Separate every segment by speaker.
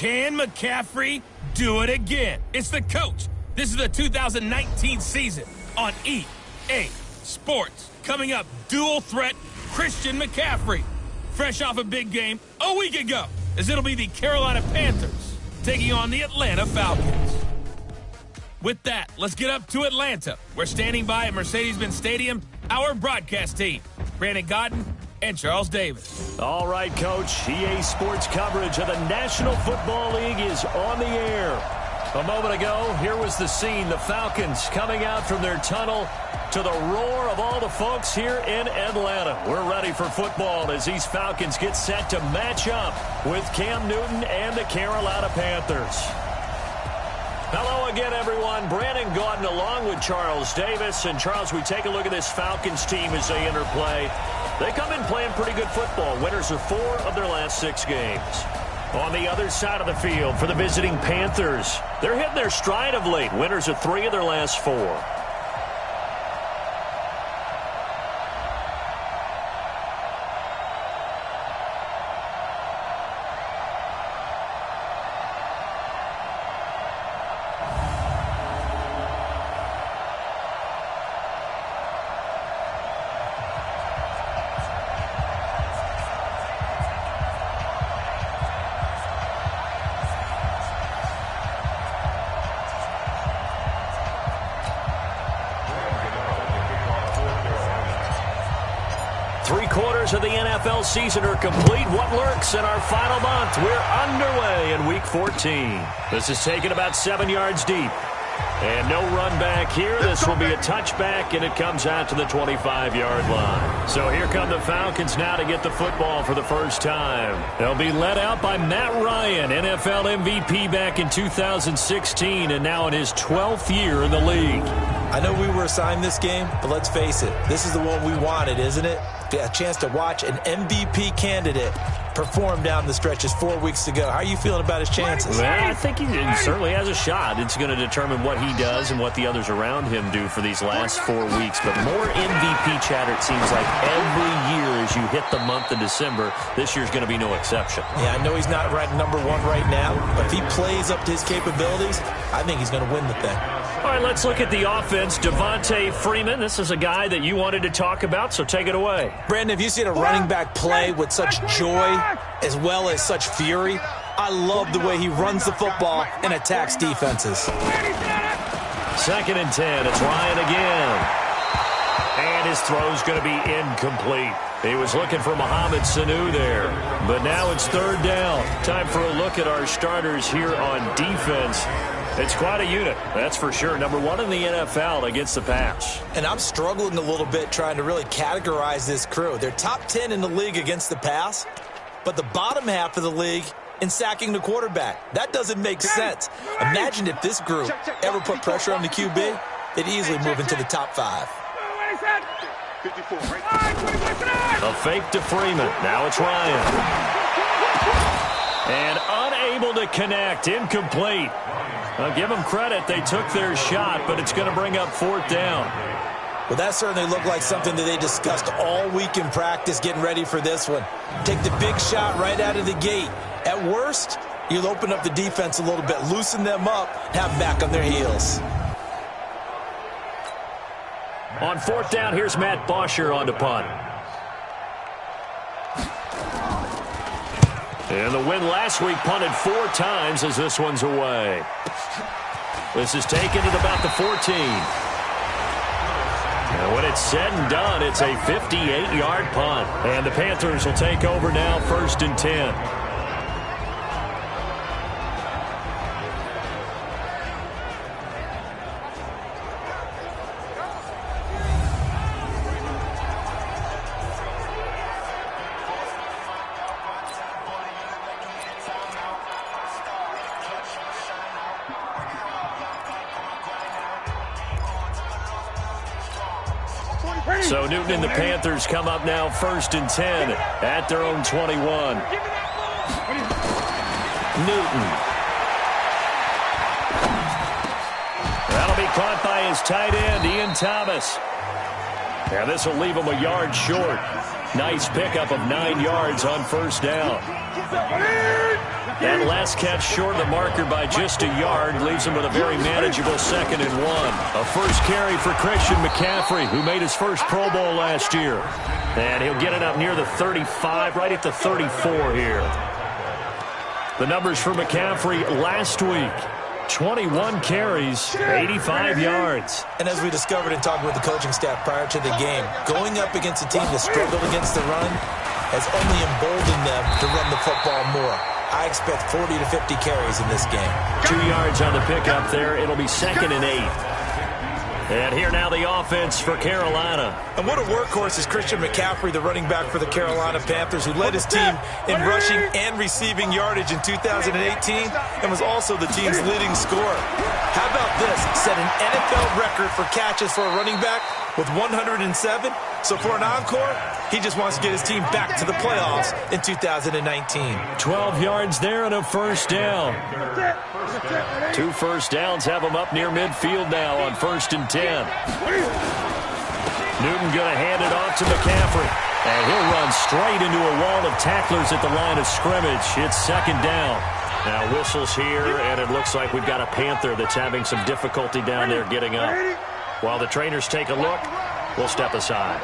Speaker 1: Can McCaffrey do it again? It's the coach. This is the 2019 season on EA Sports. Coming up, dual threat Christian McCaffrey. Fresh off a big game a week ago, as it'll be the Carolina Panthers taking on the Atlanta Falcons. With that, let's get up to Atlanta. We're standing by at Mercedes-Benz Stadium, our broadcast team, Brandon Godden and Charles Davis.
Speaker 2: All right, Coach. EA Sports coverage of the National Football League is on the air. A moment ago, here was the scene. The Falcons coming out from their tunnel to the roar of all the folks here in Atlanta. We're ready for football as these Falcons get set to match up with Cam Newton and the Carolina Panthers. Hello again, everyone. Brandon Gaudin along with Charles Davis. And, Charles, we take a look at this Falcons team as they enter play. They come in playing pretty good football. Winners of 4 of their last 6 games. On the other side of the field for the visiting Panthers, they're hitting their stride of late. Winners of 3 of their last 4. Three-quarters of the NFL season are complete. What lurks in our final month? We're underway in Week 14. This is taken about 7 yards deep. And no run back here. This will be a touchback, and it comes out to the 25-yard line. So here come the Falcons now to get the football for the first time. They'll be led out by Matt Ryan, NFL MVP back in 2016, and now in his 12th year in the league.
Speaker 3: I know we were assigned this game, but let's face it, this is the one we wanted, isn't it? A chance to watch an MVP candidate perform down the stretches 4 weeks ago. How are you feeling about his chances?
Speaker 2: Well, I think he certainly has a shot. It's going to determine what he does and what the others around him do for these last 4 weeks. But more MVP chatter, it seems like, every year as you hit the month of December. This year's going to be no exception.
Speaker 3: Yeah, I know he's not ranked number 1 right now, but if he plays up to his capabilities, I think he's going to win the thing.
Speaker 2: All right, let's look at the offense. Devontae Freeman, this is a guy that you wanted to talk about, so take it away.
Speaker 3: Brandon, have you seen a running back play with such joy as well as such fury? I love the way he runs the football and attacks defenses.
Speaker 2: 2nd and 10. It's Ryan again. And his throw's going to be incomplete. He was looking for Mohamed Sanu there. But now it's 3rd down. Time for a look at our starters here on defense. It's quite a unit, that's for sure. Number 1 in the NFL against the pass.
Speaker 3: And I'm struggling a little bit trying to really categorize this crew. They're top 10 in the league against the pass, but the bottom half of the league in sacking the quarterback. That doesn't make sense. Imagine if this group ever put pressure on the QB, they'd easily move into the top 5.
Speaker 2: A fake to Freeman. Now it's Ryan. And unable to connect. Incomplete. I'll give them credit. They took their shot, but it's going to bring up 4th down.
Speaker 3: Well, that certainly looked like something that they discussed all week in practice getting ready for this one. Take the big shot right out of the gate. At worst, you'll open up the defense a little bit, loosen them up, have them back on their heels.
Speaker 2: On 4th down, here's Matt Bosher on the punt. And the win last week punted 4 times as this one's away. This is taken at about the 14. And when it's said and done, it's a 58-yard punt. And the Panthers will take over now, 1st and 10. So Newton and the Panthers come up now 1st and 10 at their own 21. Newton. That'll be caught by his tight end, Ian Thomas. And this will leave him a yard short. Nice pickup of 9 yards on first down. That last catch short of the marker by just a yard leaves him with a very manageable 2nd and 1. A first carry for Christian McCaffrey, who made his first Pro Bowl last year. And he'll get it up near the 35, right at the 34 here. The numbers for McCaffrey last week: 21 carries, 85 yards.
Speaker 3: And as we discovered in talking with the coaching staff prior to the game, going up against a team that struggled against the run has only emboldened them to run the football more. I expect 40 to 50 carries in this game.
Speaker 2: 2 yards on the pickup there. It'll be 2nd and 8. And here now the offense for Carolina.
Speaker 3: And what a workhorse is Christian McCaffrey, the running back for the Carolina Panthers, who led his team in rushing and receiving yardage in 2018 and was also the team's leading scorer. How about this? Set an NFL record for catches for a running back with 107. So for an encore, he just wants to get his team back to the playoffs in 2019.
Speaker 2: 12 yards there and a first down. 2 first downs have him up near midfield now on 1st and 10. Newton going to hand it off to McCaffrey. And he'll run straight into a wall of tacklers at the line of scrimmage. It's 2nd down. Now whistles here, and it looks like we've got a Panther that's having some difficulty down there getting up. While the trainers take a look, we'll step aside.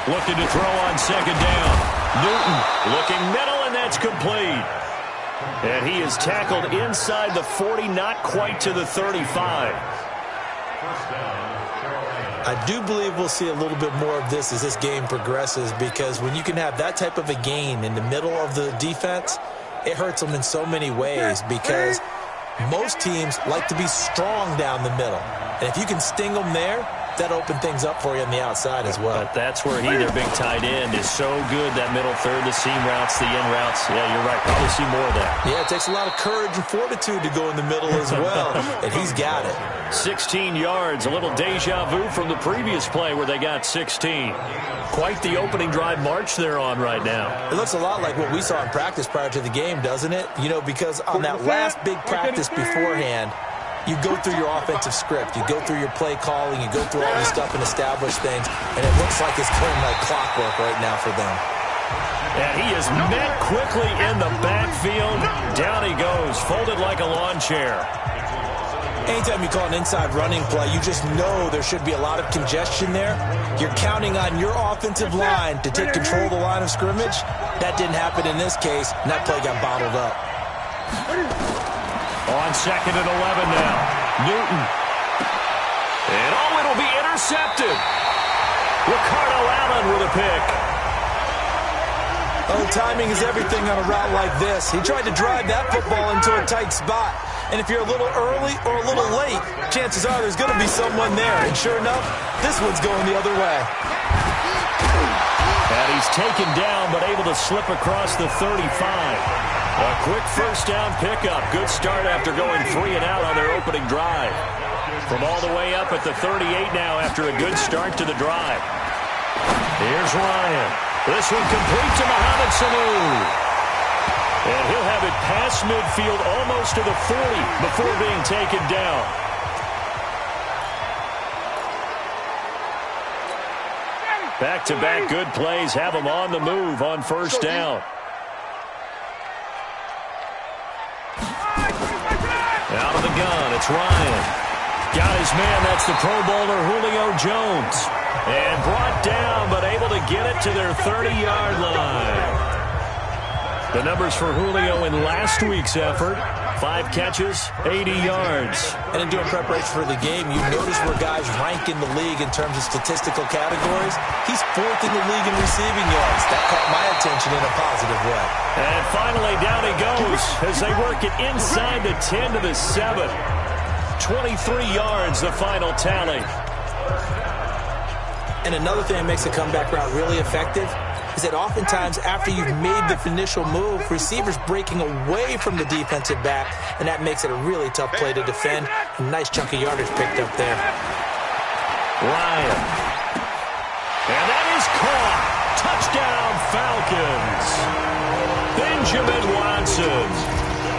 Speaker 2: Looking to throw on 2nd down. Newton looking middle, and that's complete. And he is tackled inside the 40, not quite to the 35.
Speaker 3: I do believe we'll see a little bit more of this as this game progresses, because when you can have that type of a gain in the middle of the defense, it hurts them in so many ways, because most teams like to be strong down the middle. And if you can sting them there, that opened things up for you on the outside as well.
Speaker 2: But that's where he, their big tight end, is so good, that middle third, the seam routes, the in routes. Yeah, you're right. Probably see more of that.
Speaker 3: Yeah, it takes a lot of courage and fortitude to go in the middle as well, and he's got it.
Speaker 2: 16 yards, a little deja vu from the previous play where they got 16. Quite the opening drive march they're on right now.
Speaker 3: It looks a lot like what we saw in practice prior to the game, doesn't it? You know, because on that last big practice beforehand, you go through your offensive script, you go through your play calling, you go through all this stuff and establish things, and it looks like it's going like clockwork right now for them.
Speaker 2: And he is met quickly in the backfield. Down he goes, folded like a lawn chair.
Speaker 3: Anytime you call an inside running play, you just know there should be a lot of congestion there. You're counting on your offensive line to take control of the line of scrimmage. That didn't happen in this case, and that play got bottled up.
Speaker 2: On 2nd and 11 now. Newton. And it'll be intercepted. Ricardo Allen with a pick.
Speaker 3: Oh, timing is everything on a route like this. He tried to drive that football into a tight spot. And if you're a little early or a little late, chances are there's going to be someone there. And sure enough, this one's going the other way.
Speaker 2: And he's taken down, but able to slip across the 35. A quick first down pickup. Good start after going 3 and out on their opening drive. From all the way up at the 38 now after a good start to the drive. Here's Ryan. This one complete to Mohamed Sanu. And he'll have it past midfield almost to the 40 before being taken down. Back-to-back good plays have him on the move on first down. Out of the gun, it's Ryan. Got his man, that's the Pro Bowler Julio Jones. And brought down, but able to get it to their 30-yard line. The numbers for Julio in last week's effort: 5 catches, 80 yards.
Speaker 3: And in doing preparation for the game, you notice where guys rank in the league in terms of statistical categories. He's 4th in the league in receiving yards. That caught my attention in a positive way.
Speaker 2: And finally, down he goes as they work it inside the 10 to the 7. 23 yards, the final tally.
Speaker 3: And another thing that makes the comeback route really effective is that oftentimes after you've made the initial move, receivers breaking away from the defensive back, and that makes it a really tough play to defend. A nice chunk of yardage picked up there.
Speaker 2: Ryan. And that is caught. Touchdown, Falcons. Benjamin Watson.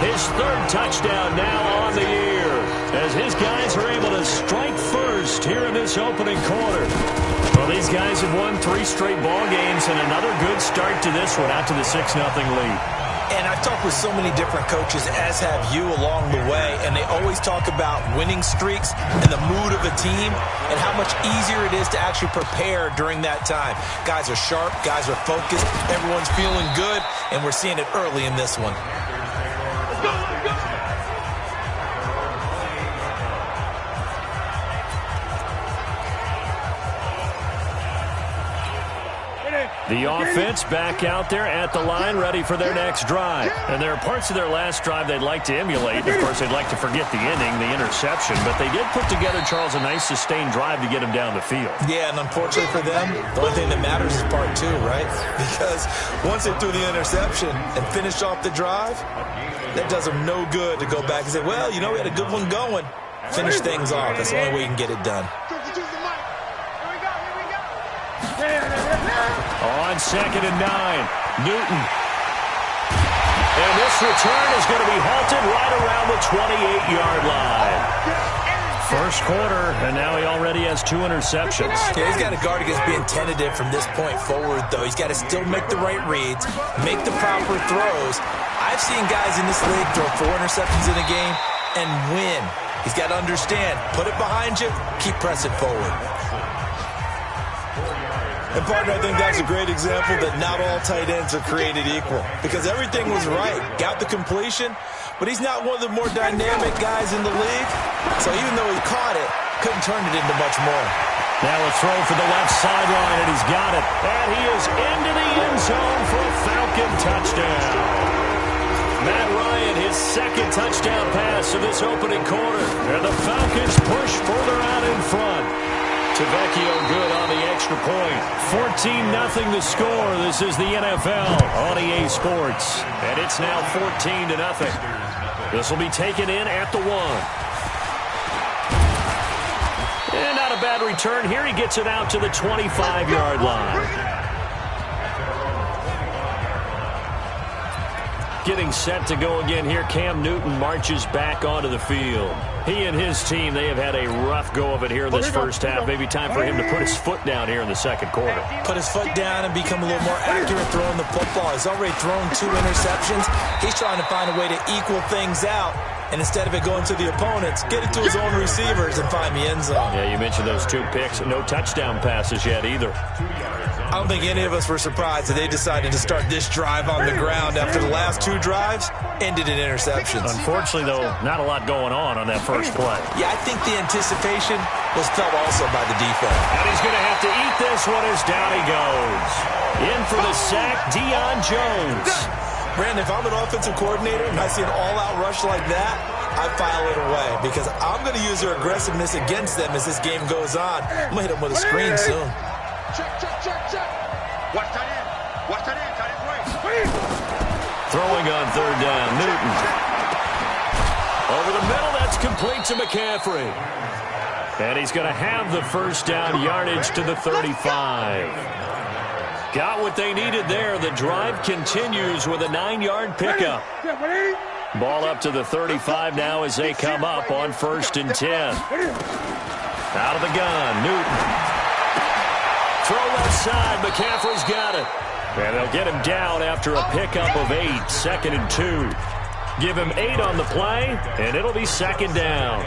Speaker 2: His 3rd touchdown now on the year. as his guys are able to strike first here in this opening quarter. Well, these guys have won 3 straight ball games and another good start to this one out to the 6-0 lead.
Speaker 3: And I've talked with so many different coaches, as have you, along the way, and they always talk about winning streaks and the mood of a team and how much easier it is to actually prepare during that time. Guys are sharp, guys are focused, everyone's feeling good, and we're seeing it early in this one.
Speaker 2: The offense back out there at the line, ready for their next drive. And there are parts of their last drive they'd like to emulate. Of course, they'd like to forget the inning, the interception. But they did put together, Charles, a nice sustained drive to get him down the field.
Speaker 3: Yeah, and unfortunately for them, the only thing that matters is part 2, right? Because once they threw the interception and finished off the drive, that does them no good to go back and say, well, you know, we had a good one going. Finish things off. That's the only way you can get it done.
Speaker 2: On 2nd and 9, Newton. And this return is going to be halted right around the 28-yard line. First quarter, and now he already has 2 interceptions.
Speaker 3: Yeah, he's got to guard against being tentative from this point forward, though. He's got to still make the right reads, make the proper throws. I've seen guys in this league throw 4 interceptions in a game and win. He's got to understand, put it behind you, keep pressing forward. And, partner, I think that's a great example that not all tight ends are created equal because everything was right. Got the completion, but he's not one of the more dynamic guys in the league. So even though he caught it, couldn't turn it into much more.
Speaker 2: Now a throw for the left sideline, and he's got it. And he is into the end zone for a Falcon touchdown. Matt Ryan, his 2nd touchdown pass of this opening quarter. And the Falcons push further out in front. Tavecchio good on the extra point. 14-0 the score. This is the NFL on EA Sports. And it's now 14-0. This will be taken in at the 1. And not a bad return here. He gets it out to the 25-yard line. Getting set to go again here. Cam Newton marches back onto the field. He and his team, they have had a rough go of it here in this first half. Maybe time for him to put his foot down here in the second quarter.
Speaker 3: Put his foot down and become a little more accurate throwing the football. He's already thrown 2 interceptions. He's trying to find a way to equal things out. And instead of it going to the opponents, get it to his own receivers and find the end zone.
Speaker 2: Yeah, you mentioned those 2 picks. No touchdown passes yet either.
Speaker 3: I don't think any of us were surprised that they decided to start this drive on the ground after the last 2 drives ended in interceptions.
Speaker 2: Unfortunately, though, not a lot going on that first play.
Speaker 3: Yeah, I think the anticipation was felt also by the defense.
Speaker 2: And he's going to have to eat this one as down he goes. In for the sack, Deion Jones.
Speaker 3: Brandon, if I'm an offensive coordinator and I see an all-out rush like that, I file it away because I'm going to use their aggressiveness against them as this game goes on. I'm going to hit them with a screen soon.
Speaker 4: Check. Watch that in. Watch that in.
Speaker 2: Throwing on 3rd down, Newton. Over the middle, that's complete to McCaffrey. And he's going to have the first down yardage to the 35. Got what they needed there. The drive continues with a 9-yard pickup. Ball up to the 35 now as they come up on 1st and 10. Out of the gun, Newton. Throw left side, McCaffrey's got it. And they'll get him down after a pickup of 8, 2nd and 2. Give him 8 on the play, and it'll be 2nd down.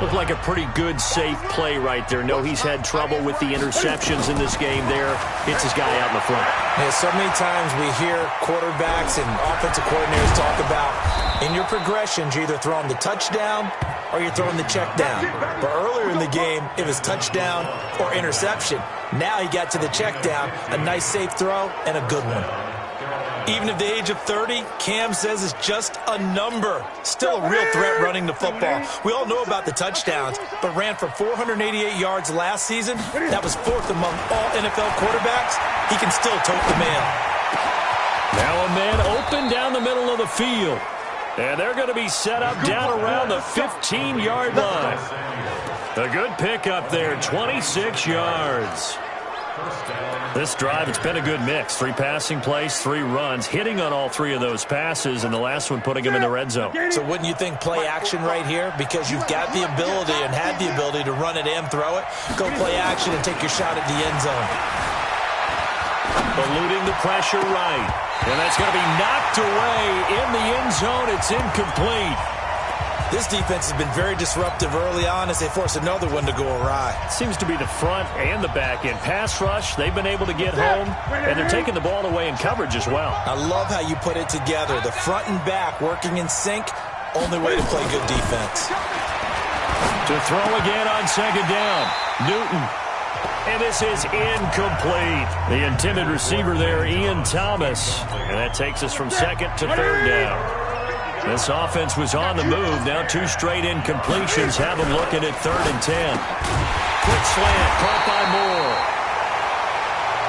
Speaker 2: Looked like a pretty good, safe play right there. No, he's had trouble with the interceptions in this game there. Hits his guy out in the front.
Speaker 3: Yeah, so many times we hear quarterbacks and offensive coordinators talk about in your progressions, you're either throwing the touchdown or you're throwing the check down. But earlier in the game, it was touchdown or interception. Now he got to the check down, a nice safe throw, and a good one. Even at the age of 30, Cam says it's just a number. Still a real threat running the football. We all know about the touchdowns, but ran for 488 yards last season. That was 4th among all NFL quarterbacks. He can still tote the mail.
Speaker 2: Now a man open down the middle of the field. And they're going to be set up down around the 15-yard line. A good pickup there, 26 yards. This drive, it's been a good mix. 3 passing plays, 3 runs, hitting on all 3 of those passes, and the last one putting him in the red zone.
Speaker 3: So wouldn't you think play action right here? Because you've got the ability and had the ability to run it and throw it. Go play action and take your shot at the end zone.
Speaker 2: Eluding the pressure right. And that's going to be knocked away in the end zone. It's incomplete.
Speaker 3: This defense has been very disruptive early on as they force another one to go awry.
Speaker 2: Seems to be the front and the back end. Pass rush, they've been able to get home, and they're taking the ball away in coverage as well.
Speaker 3: I love how you put it together. The front and back working in sync, only way to play good defense.
Speaker 2: To throw again on second down. Newton. And this is incomplete. The intended receiver there, Ian Thomas. And that takes us from second to third down. This offense was on the move. Now 2 straight incompletions have them looking at 3rd and 10. Quick slant, caught by Moore.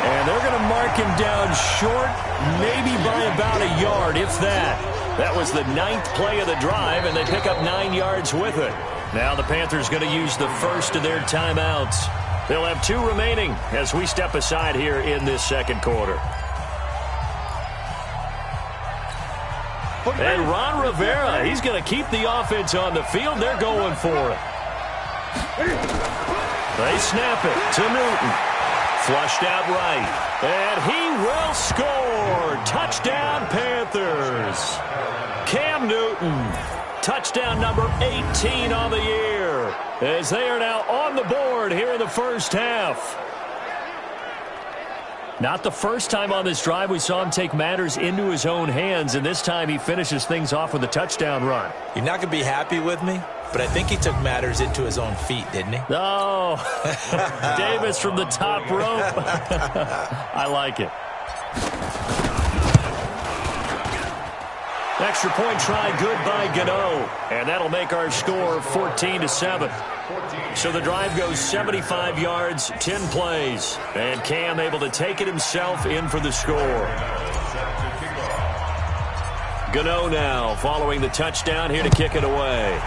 Speaker 2: And they're going to mark him down short, maybe by about a yard, if that. That was the 9th play of the drive, and they pick up 9 yards with it. Now the Panthers going to use the first of their timeouts. They'll have 2 remaining as we step aside here in this second quarter. And Ron Rivera, he's going to keep the offense on the field. They're going for it. They snap it to Newton. Flushed out right. And he will score. Touchdown, Panthers. Cam Newton. Touchdown number 18 on the year. As they are now on the board here in the first half. Not the first time on this drive we saw him take matters into his own hands, and this time he finishes things off with a touchdown run.
Speaker 3: You're not going to be happy with me, but I think he took matters into his own feet, didn't he?
Speaker 2: Oh, Davis from the top rope. I like it. Extra point try good by Gano, and that'll make our score 14-7. So the drive goes 75 yards, 10 plays, and Cam able to take it himself in for the score. Gano now following the touchdown here to kick it away.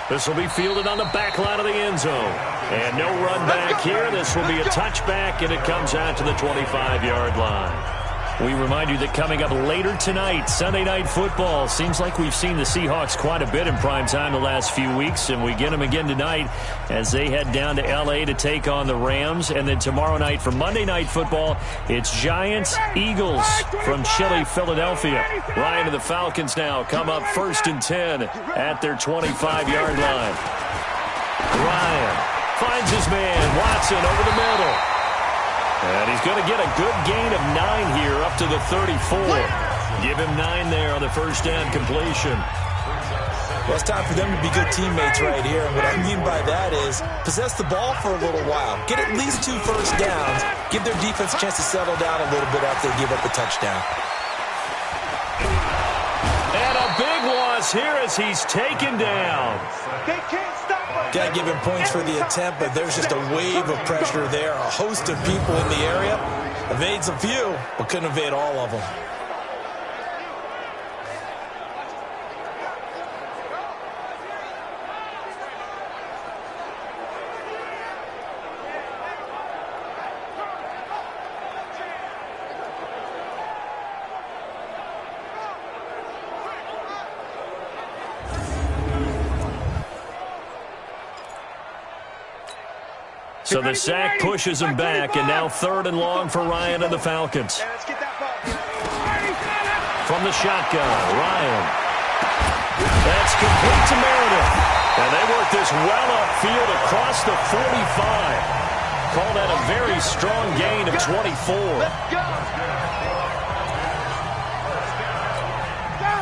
Speaker 2: This will be fielded on the back line of the end zone. And no run back here. This will be a touchback, and it comes out to the 25-yard line. We remind you that coming up later tonight, Sunday Night Football. Seems like we've seen the Seahawks quite a bit in prime time the last few weeks, and we get them again tonight as they head down to L.A. to take on the Rams. And then tomorrow night for Monday Night Football, it's Giants-Eagles from chilly Philadelphia. Ryan and the Falcons now come up 1st and 10 at their 25-yard line. Ryan finds his man, Watson, over the middle. And he's going to get a good gain of 9 here up to the 34. Give him 9 there on the first down completion.
Speaker 3: Well, it's time for them to be good teammates right here. And what I mean by that is possess the ball for a little while. Get at least 2 first downs. Give their defense a chance to settle down a little bit after they give up the touchdown.
Speaker 2: And a big loss here as he's taken down.
Speaker 4: They can't stop us.
Speaker 3: Got to give him points for the attempt, but there's just a wave of pressure there. A host of people in the area. Evades a few, but couldn't evade all of them.
Speaker 2: So the sack pushes him back, and now 3rd and long for Ryan and the Falcons. From the shotgun, Ryan. That's complete to Meredith. And they work this well upfield across the 45. Call that a very strong gain of 24.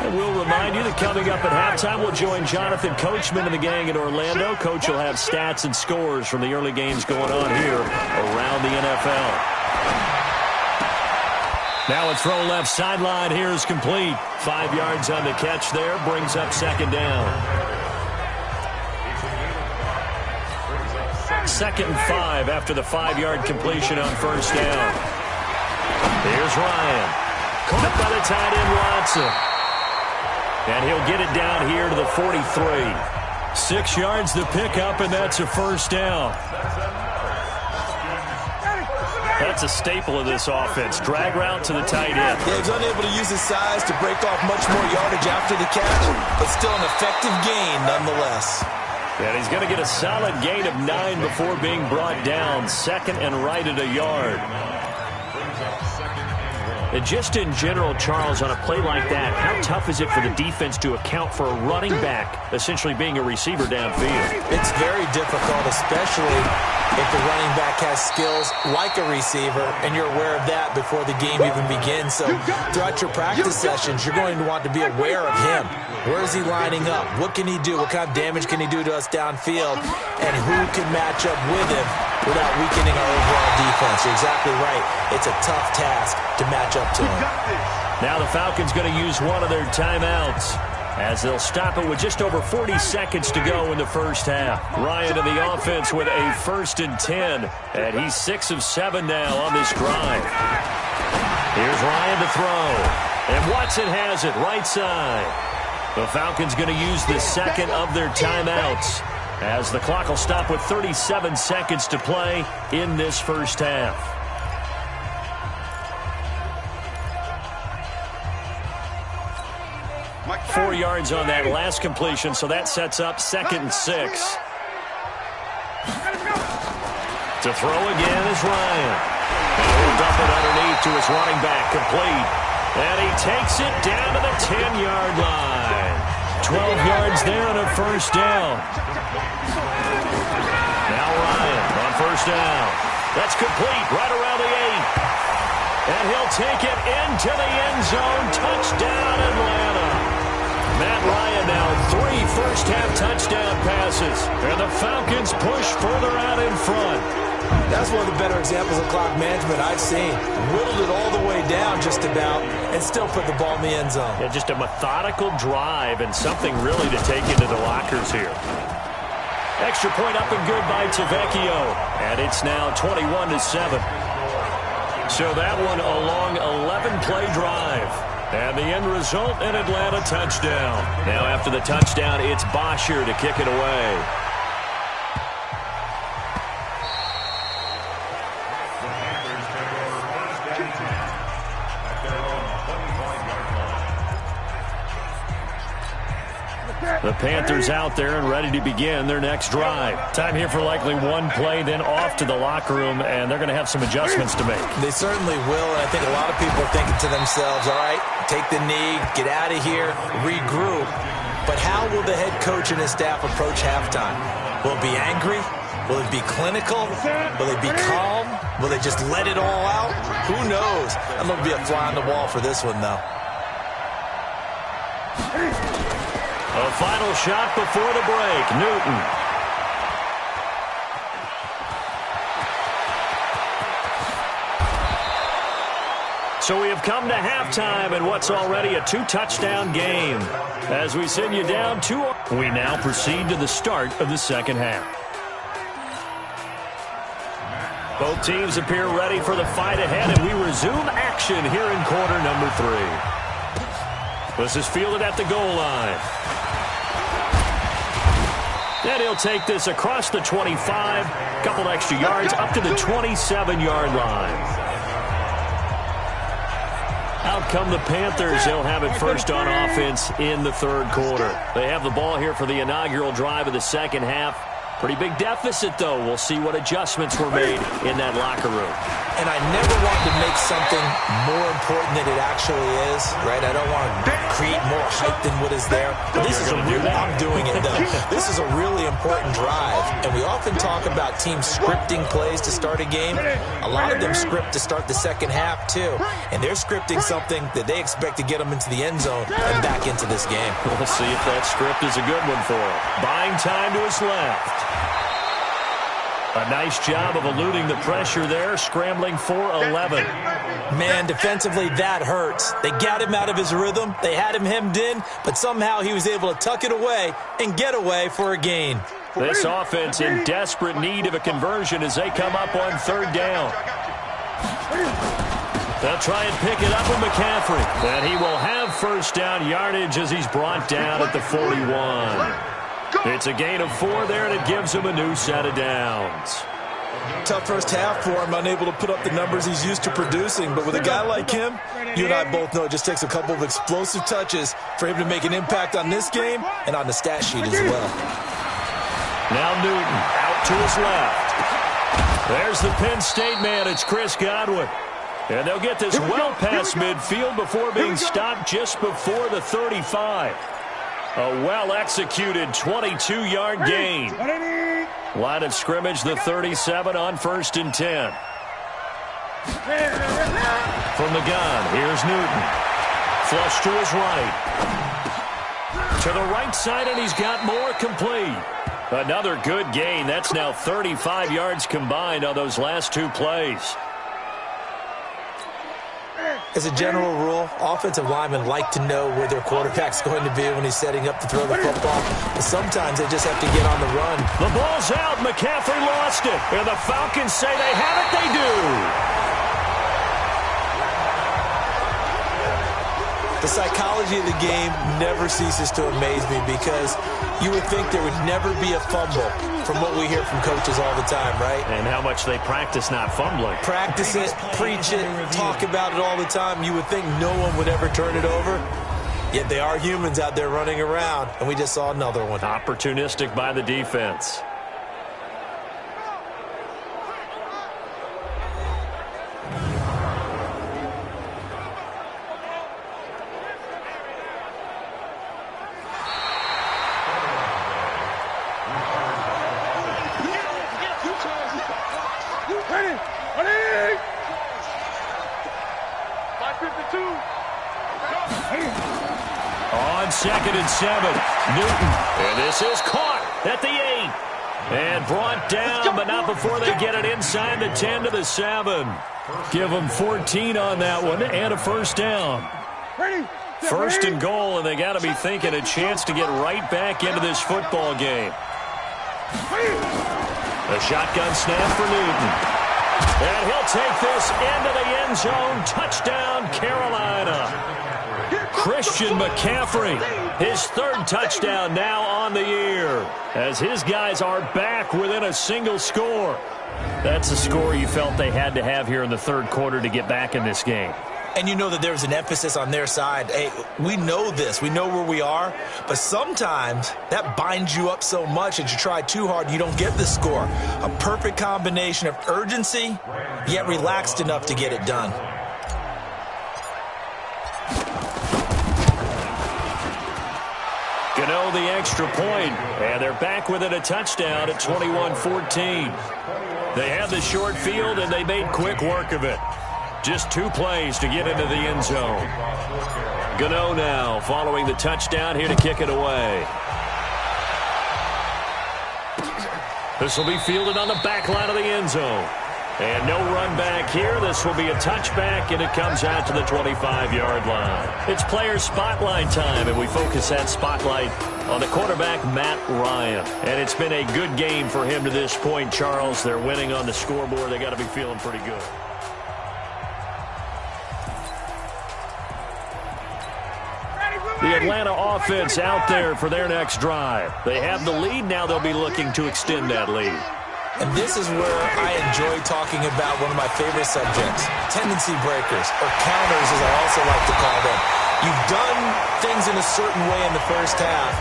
Speaker 2: And we'll remind you that coming up at halftime, we'll join Jonathan Coachman and the gang in Orlando. Coach will have stats and scores from the early games going on here around the NFL. Now a throw left sideline here is complete. 5 yards on the catch there, brings up 2nd down. 2nd and 5 after the 5-yard completion on 1st down. Here's Ryan. Caught by the tight end Watson. And he'll get it down here to the 43. 6 yards to pick up, and that's a first down. That's a staple of this offense. Drag route to the tight end.
Speaker 3: Yeah, he's unable to use his size to break off much more yardage after the catch, but still an effective gain nonetheless.
Speaker 2: And he's going to get a solid gain of 9 before being brought down. Second and right at a yard. And just in general, Charles, on a play like that, how tough is it for the defense to account for a running back essentially being a receiver downfield?
Speaker 3: It's very difficult, especially if the running back has skills like a receiver, and you're aware of that before the game even begins. So throughout your practice sessions, you're going to want to be aware of him. Where is he lining up? What can he do? What kind of damage can he do to us downfield? And who can match up with him without weakening our overall defense? You're exactly right. It's a tough task to match up to him.
Speaker 2: Now the Falcons going to use one of their timeouts, as they'll stop it with just over 40 seconds to go in the first half. Ryan in the offense with a 1st and 10, and he's 6 of 7 now on this drive. Here's Ryan to throw, and Watson has it right side. The Falcons going to use the second of their timeouts, as the clock will stop with 37 seconds to play in this first half. Four yards on that last completion, so that sets up 2nd and 6. To throw again is Ryan. And he'll dump it underneath to his running back, complete. And he takes it down to the 10-yard line. 12 yards there on a first down. Now Ryan on first down. That's complete right around the 8. And he'll take it into the end zone. Touchdown, Atlanta. Matt Ryan now 3 first-half touchdown passes. And the Falcons push further out in front.
Speaker 3: That's one of the better examples of clock management I've seen. Whittled it all the way down just about and still put the ball in the end zone.
Speaker 2: Yeah, just a methodical drive and something really to take into the lockers here. Extra point up and good by Tavecchio. And it's now 21-7. So that one a long 11-play drive. And the end result, an Atlanta touchdown. Now after the touchdown, it's Bosher to kick it away. The Panthers out there and ready to begin their next drive. Time here for likely one play, then off to the locker room, and they're going to have some adjustments to make.
Speaker 3: They certainly will, and I think a lot of people are thinking to themselves, all right, take the knee, get out of here, regroup. But how will the head coach and his staff approach halftime? Will it be angry? Will it be clinical? Will it be calm? Will they just let it all out? Who knows? I'm going to be a fly on the wall for this one, though.
Speaker 2: A final shot before the break. Newton. So we have come to halftime in what's already a 2-touchdown game. As we send you down 2, we now proceed to the start of the second half. Both teams appear ready for the fight ahead, and we resume action here in quarter number 3. This is fielded at the goal line. And he'll take this across the 25, couple extra yards up to the 27-yard line. Out come the Panthers. They'll have it first on offense in the third quarter. They have the ball here for the inaugural drive of the second half. Pretty big deficit, though. We'll see what adjustments were made in that locker room.
Speaker 3: And I never want to make something more important than it actually is, right? I don't want to create more hype than what is there. But this is a real, I'm doing it, though. This is a really important drive. And we often talk about teams scripting plays to start a game. A lot of them script to start the second half, too. And they're scripting something that they expect to get them into the end zone and back into this game.
Speaker 2: We'll see if that script is a good one for them. Buying time to his left. A nice job of eluding the pressure there, scrambling for 11.
Speaker 3: Man, defensively, that hurts. They got him out of his rhythm. They had him hemmed in, but somehow he was able to tuck it away and get away for a gain.
Speaker 2: This offense in desperate need of a conversion as they come up on third down. They'll try and pick it up with McCaffrey. And he will have first down yardage as he's brought down at the 41. It's a gain of 4 there, and it gives him a new set of downs.
Speaker 3: Tough first half for him, unable to put up the numbers he's used to producing. But with a guy like him, you and I both know it just takes a couple of explosive touches for him to make an impact on this game and on the stat sheet as well.
Speaker 2: Now Newton out to his left. There's the Penn State man. It's Chris Godwin. And they'll get this well past midfield before being stopped just before the 35. A well-executed 22-yard gain. Line of scrimmage, the 37 on 1st and 10. From the gun, here's Newton. Flush to his right. To the right side, and he's got more complete. Another good gain. That's now 35 yards combined on those last 2 plays.
Speaker 3: As a general rule, offensive linemen like to know where their quarterback's going to be when he's setting up to throw the football. But sometimes they just have to get on the run.
Speaker 2: The ball's out. McCaffrey lost it. And the Falcons say they have it. They do.
Speaker 3: The psychology of the game never ceases to amaze me because you would think there would never be a fumble from what we hear from coaches all the time, right?
Speaker 2: And how much they practice not fumbling.
Speaker 3: Practice it, preach it, talk about it all the time. You would think no one would ever turn it over. Yet they are humans out there running around, and we just saw another one.
Speaker 2: Opportunistic by the defense. On 2nd and 7, Newton. And this is caught at the 8. And brought down, but not before they get it inside the 10 to the 7. Give them 14 on that one and a first down. First and goal, and they got to be thinking a chance to get right back into this football game. A shotgun snap for Newton. And he'll take this into the end zone. Touchdown, Carolina. Christian McCaffrey, his 3rd touchdown now on the year, as his guys are back within a single score. That's a score you felt they had to have here in the 3rd quarter to get back in this game.
Speaker 3: And you know that there's an emphasis on their side. Hey, we know this. We know where we are. But sometimes that binds you up so much that you try too hard and you don't get the score. A perfect combination of urgency, yet relaxed enough to get it done.
Speaker 2: Gano the extra point, and they're back within a touchdown at 21-14. They had the short field, and they made quick work of it. Just 2 plays to get into the end zone. Gano now following the touchdown here to kick it away. This will be fielded on the back line of the end zone. And no run back here. This will be a touchback, and it comes out to the 25-yard line. It's player spotlight time, and we focus that spotlight on the quarterback, Matt Ryan. And it's been a good game for him to this point, Charles. They're winning on the scoreboard. They got to be feeling pretty good. The Atlanta offense out there for their next drive. They have the lead. Now they'll be looking to extend that lead.
Speaker 3: And this is where I enjoy talking about one of my favorite subjects, tendency breakers, or counters as I also like to call them. You've done things in a certain way in the first half,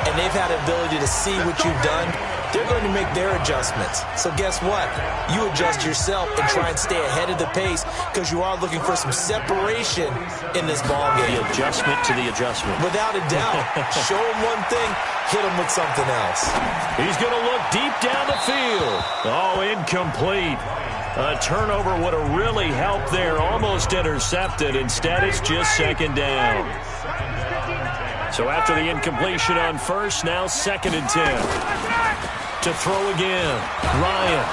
Speaker 3: and they've had the ability to see what you've done. They're going to make their adjustments. So guess what? You adjust yourself and try and stay ahead of the pace because you are looking for some separation in this ball game.
Speaker 2: The adjustment to the adjustment.
Speaker 3: Without a doubt. Show them one thing, hit them with something else.
Speaker 2: He's going to look deep down the field. Oh, incomplete. A turnover would have really helped there. Almost intercepted. Instead, it's just 2nd down. So after the incompletion on first, now 2nd and 10. To throw again. Ryan.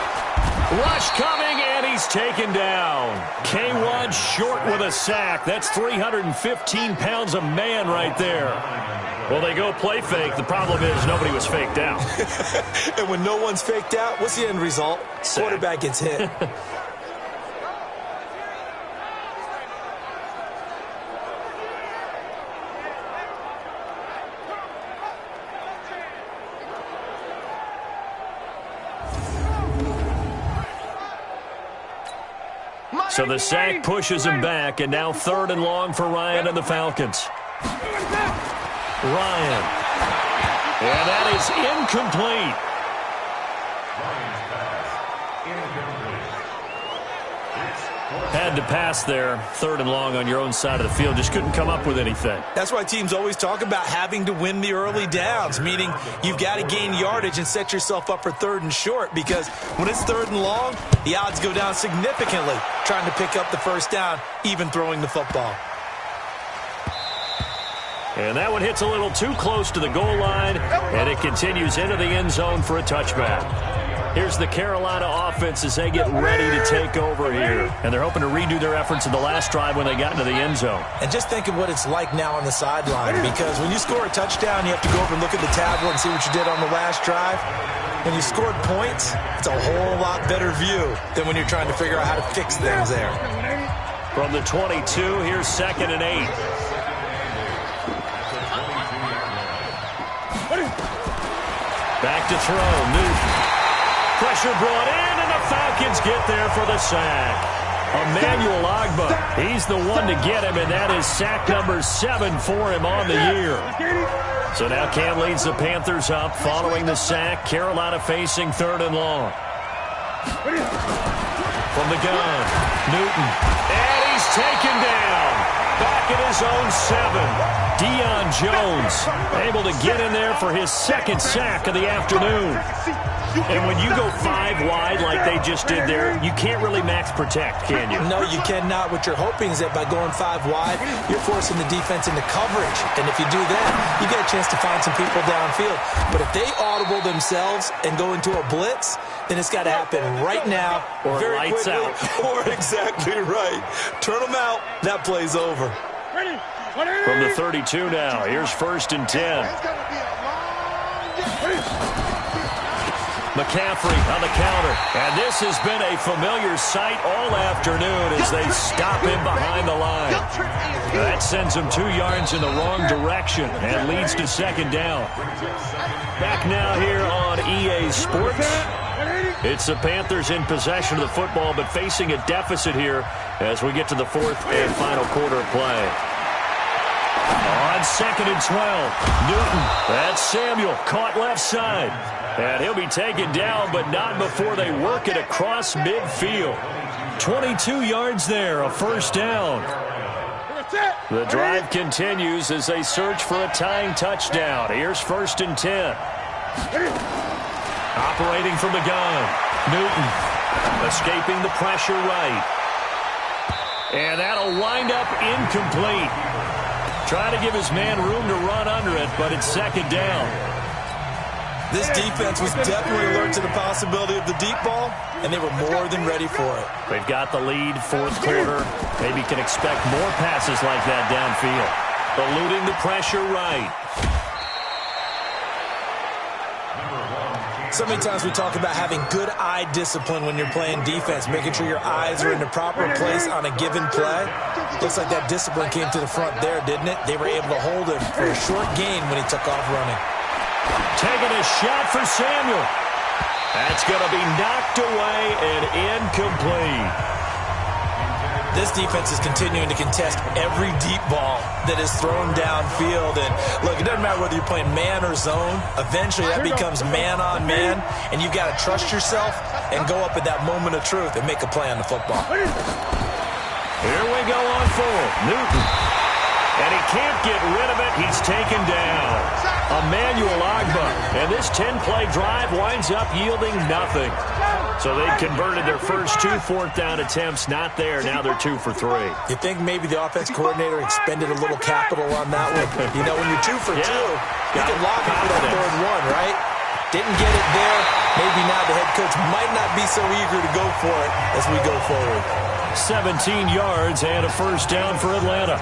Speaker 2: Rush coming, and he's taken down. K1 short with a sack. That's 315 pounds of man right there. Well, they go play fake. The problem is nobody was faked out.
Speaker 3: And when no one's faked out, what's the end result?
Speaker 2: Sack.
Speaker 3: Quarterback gets hit.
Speaker 2: So the sack pushes him back, and now 3rd and long for Ryan and the Falcons. Ryan. And that is incomplete. Had to pass there, 3rd and long on your own side of the field. Just couldn't come up with anything.
Speaker 3: That's why teams always talk about having to win the early downs, meaning you've got to gain yardage and set yourself up for 3rd and short, because when it's 3rd and long, the odds go down significantly trying to pick up the first down, even throwing the football.
Speaker 2: And that one hits a little too close to the goal line, and it continues into the end zone for a touchback. Here's the Carolina offense as they get ready to take over here. And they're hoping to redo their efforts in the last drive when they got into the end zone.
Speaker 3: And just think of what it's like now on the sideline, because when you score a touchdown, you have to go over and look at the tablet and see what you did on the last drive. When you scored points, it's a whole lot better view than when you're trying to figure out how to fix things there.
Speaker 2: From the 22, here's 2nd and 8. Back to throw, Newton. Pressure brought in, and the Falcons get there for the sack. Emmanuel Ogbah, he's the one to get him, and that is sack number 7 for him on the year. So now Cam leads the Panthers up following the sack. Carolina facing 3rd and long. From the gun, Newton, and he's taken down. Back at his own 7. Deion Jones able to get in there for his 2nd sack of the afternoon. And when you go 5 wide like they just did there, you can't really max protect, can you?
Speaker 3: No, you cannot. What you're hoping is that by going 5 wide, you're forcing the defense into coverage. And if you do that, you get a chance to find some people downfield. But if they audible themselves and go into a blitz, then it's got to happen right now,
Speaker 2: or
Speaker 3: very
Speaker 2: lights
Speaker 3: quickly,
Speaker 2: out.
Speaker 3: Or exactly right. Turn them out, that play's over.
Speaker 2: From the 32 now, here's 1st and 10. McCaffrey on the counter. And this has been a familiar sight all afternoon as they stop him behind the line. That sends him 2 yards in the wrong direction and leads to 2nd down. Back now here on EA Sports. It's the Panthers in possession of the football, but facing a deficit here as we get to the 4th and final quarter of play. On 2nd and 12, Newton. That's Samuel, caught left side. And he'll be taken down, but not before they work it across midfield. 22 yards there, a 1st down. The drive continues as they search for a tying touchdown. Here's 1st and 10. Operating from the gun, Newton. Escaping the pressure right. And that'll wind up incomplete. Trying to give his man room to run under it, but it's 2nd down.
Speaker 3: This defense was definitely alert to the possibility of the deep ball, and they were more than ready for it.
Speaker 2: They've got the lead, 4th quarter. Maybe can expect more passes like that downfield. Eluding the pressure right.
Speaker 3: So many times we talk about having good eye discipline when you're playing defense, making sure your eyes are in the proper place on a given play. Looks like that discipline came to the front there, didn't it? They were able to hold him for a short gain when he took off running.
Speaker 2: Taking a shot for Samuel. That's going to be knocked away and incomplete.
Speaker 3: This defense is continuing to contest every deep ball that is thrown downfield. And look, it doesn't matter whether you're playing man or zone. Eventually that becomes man on man, and you've got to trust yourself and go up at that moment of truth and make a play on the football.
Speaker 2: Here we go on 4. Newton. And he can't get rid of it. He's taken down. Emmanuel Ogbah. And this 10-play drive winds up yielding nothing. So they've converted their first 2 4th down attempts. Not there. Now they're 2 for 3.
Speaker 3: You think maybe the offense coordinator expended a little capital on that one? You know, when you're 2 for 2, you can lock it for that 3rd one, right? Didn't get it there. Maybe now the head coach might not be so eager to go for it as we go forward.
Speaker 2: 17 yards and a 1st down for Atlanta.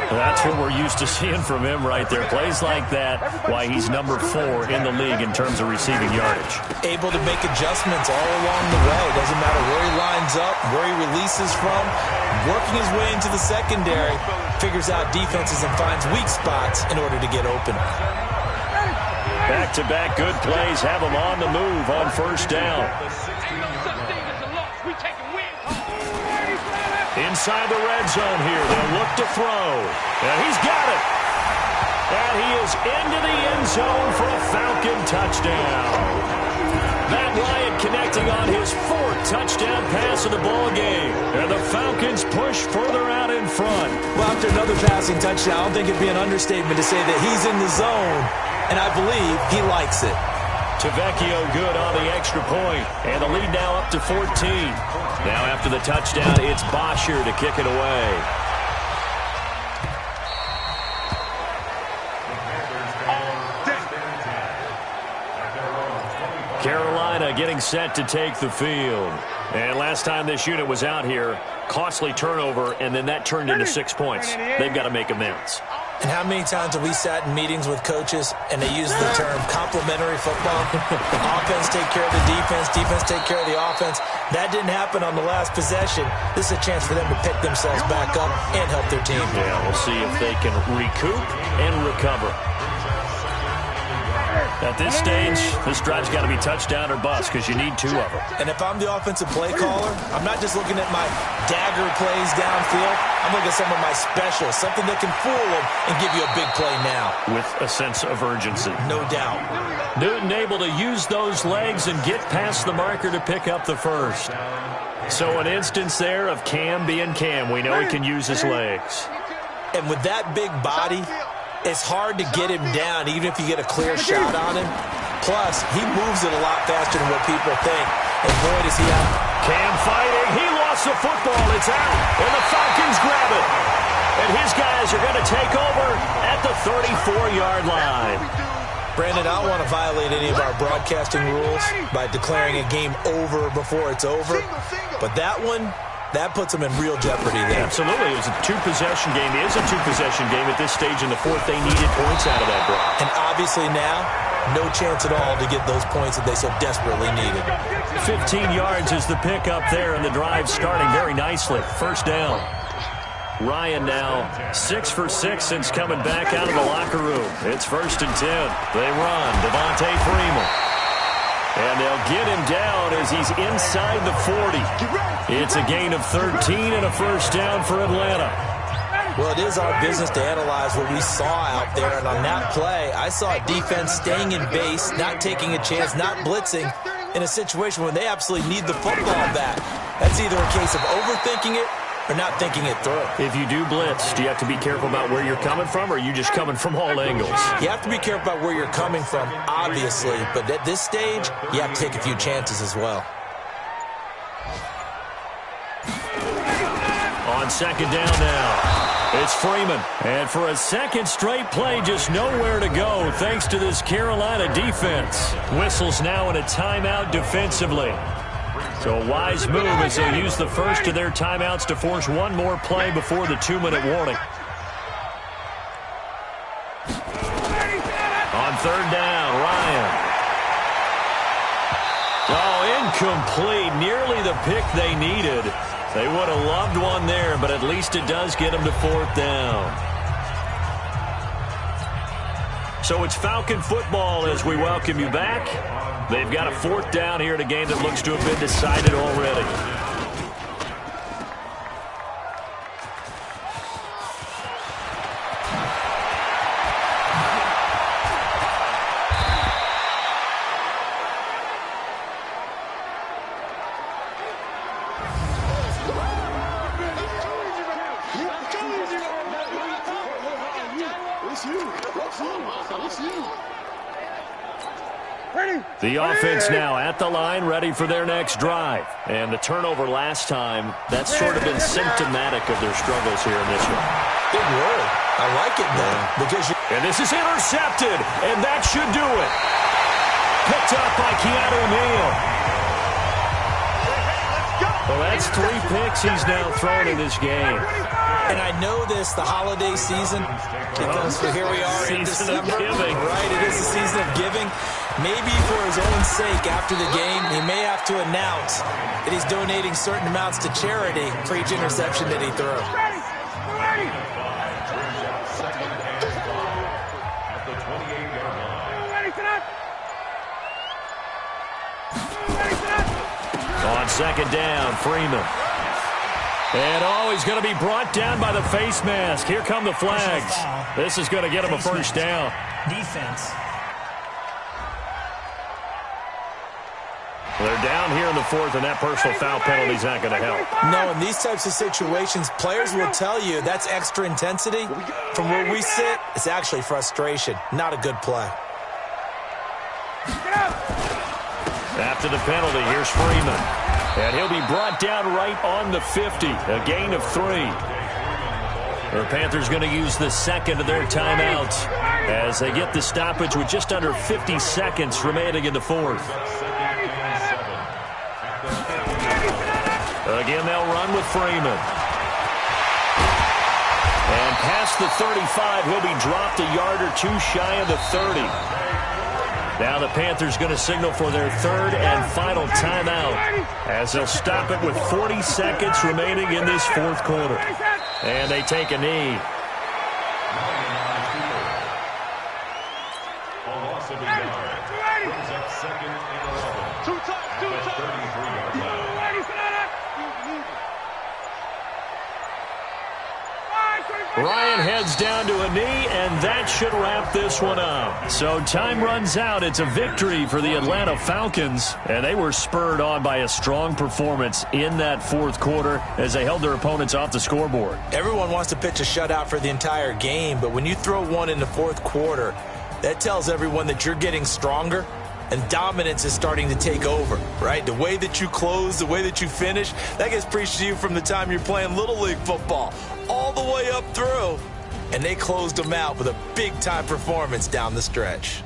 Speaker 2: That's what we're used to seeing from him right there. Plays like that, why he's number 4 in the league in terms of receiving yardage.
Speaker 3: Able to make adjustments all along the way. Doesn't matter where he lines up, where he releases from. Working his way into the secondary, figures out defenses and finds weak spots in order to get open.
Speaker 2: Back-to-back good plays have him on the move on 1st down. Inside the red zone here. They'll look to throw. And he's got it. And he is into the end zone for a Falcon touchdown. Matt Ryan connecting on his 4th touchdown pass of the ball game. And the Falcons push further out in front.
Speaker 3: Well, after another passing touchdown, I don't think it'd be an understatement to say that he's in the zone, and I believe he likes it.
Speaker 2: Tavecchio good on the extra point. And the lead now up to 14. Now after the touchdown, it's Bosher to kick it away. Carolina getting set to take the field. And last time this unit was out here, costly turnover, and then that turned into 6 points. They've got to make amends.
Speaker 3: And how many times have we sat in meetings with coaches and they use the term complementary football? Offense take care of the defense, defense take care of the offense. That didn't happen on the last possession. This is a chance for them to pick themselves back up and help their team.
Speaker 2: Yeah, we'll see if they can recoup and recover. At this stage, this drive's got to be touchdown or bust because you need 2 of them.
Speaker 3: And if I'm the offensive play caller, I'm not just looking at my dagger plays downfield. I'm looking at some of my specials, something that can fool them and give you a big play now.
Speaker 2: With a sense of urgency.
Speaker 3: No doubt.
Speaker 2: Newton able to use those legs and get past the marker to pick up the first. So an instance there of Cam being Cam. We know he can use his legs.
Speaker 3: And with that big body, it's hard to get him down, even if you get a clear shot on him. Plus, he moves it a lot faster than what people think. And boy, does he have...
Speaker 2: Cam fighting. He lost the football. It's out. And the Falcons grab it. And his guys are going to take over at the 34-yard line.
Speaker 3: Brandon, I don't want to violate any of our broadcasting rules by declaring a game over before it's over. But that one... that puts them in real jeopardy there.
Speaker 2: Absolutely. It was a 2-possession game. It is a 2-possession game at this stage in the 4th. They needed points out of that drive.
Speaker 3: And obviously now, no chance at all to get those points that they so desperately needed.
Speaker 2: 15 yards is the pickup there, and the drive starting very nicely. First down. Ryan now 6 for 6 since coming back out of the locker room. It's 1st and 10. They run. Devontae Freeman. And they'll get him down as he's inside the 40. It's a gain of 13 and a first down for Atlanta.
Speaker 3: Well, it is our business to analyze what we saw out there. And on that play, I saw defense staying in base, not taking a chance, not blitzing in a situation when they absolutely need the football back. That's either a case of overthinking it or not thinking it through.
Speaker 2: If you do blitz, do you have to be careful about where you're coming from, or are you just coming from all angles?
Speaker 3: You have to be careful about where you're coming from, obviously. But at this stage, you have to take a few chances as well.
Speaker 2: On 2nd down now. It's Freeman. And for a second straight play, just nowhere to go thanks to this Carolina defense. Whistles now in a timeout defensively. So a wise move as they use the first of their timeouts to force one more play before the 2-minute warning. On 3rd down, Ryan. Oh, incomplete. Nearly the pick they needed. They would have loved one there, but at least it does get them to 4th down. So it's Falcon football as we welcome you back. They've got a 4th down here in a game that looks to have been decided already. The offense now at the line, ready for their next drive. And the turnover last time, that's sort of been symptomatic of their struggles here in this one.
Speaker 3: Big word. I like it, man. Because
Speaker 2: and this is intercepted, and that should do it. Picked up by Keanu Neal. Well, that's 3 picks he's now thrown in this game.
Speaker 3: And I know this, the holiday season, because here we are in December.
Speaker 2: Season of giving.
Speaker 3: Right, it is the season of giving. Maybe for his own sake after the game, he may have to announce that he's donating certain amounts to charity for each interception that he threw. On 2nd down, Freeman.
Speaker 2: And he's going to be brought down by the face mask. Here come the flags. This is going to get him a first down.
Speaker 5: Defense.
Speaker 2: They're down here in the fourth, and that personal foul penalty is not going to help.
Speaker 3: No, in these types of situations, players will tell you that's extra intensity. From where we sit, it's actually frustration. Not a good play.
Speaker 2: After the penalty, here's Freeman. And he'll be brought down right on the 50. A gain of 3. The Panthers going to use the second of their timeouts as they get the stoppage with just under 50 seconds remaining in the fourth. Again, they'll run with Freeman. And past the 35, he'll be dropped a yard or two shy of the 30. Now the Panthers going to signal for their third and final timeout as they'll stop it with 40 seconds remaining in this fourth quarter. And they take a knee. Ryan heads down to a knee, and that should wrap this one up. So time runs out. It's a victory for the Atlanta Falcons, and they were spurred on by a strong performance in that fourth quarter as they held their opponents off the scoreboard.
Speaker 3: Everyone wants to pitch a shutout for the entire game, but when you throw one in the fourth quarter, that tells everyone that you're getting stronger and dominance is starting to take over, right? The way that you close, the way that you finish, that gets preached to you from the time you're playing Little League football all the way up through. And they closed them out with a big-time performance down the stretch.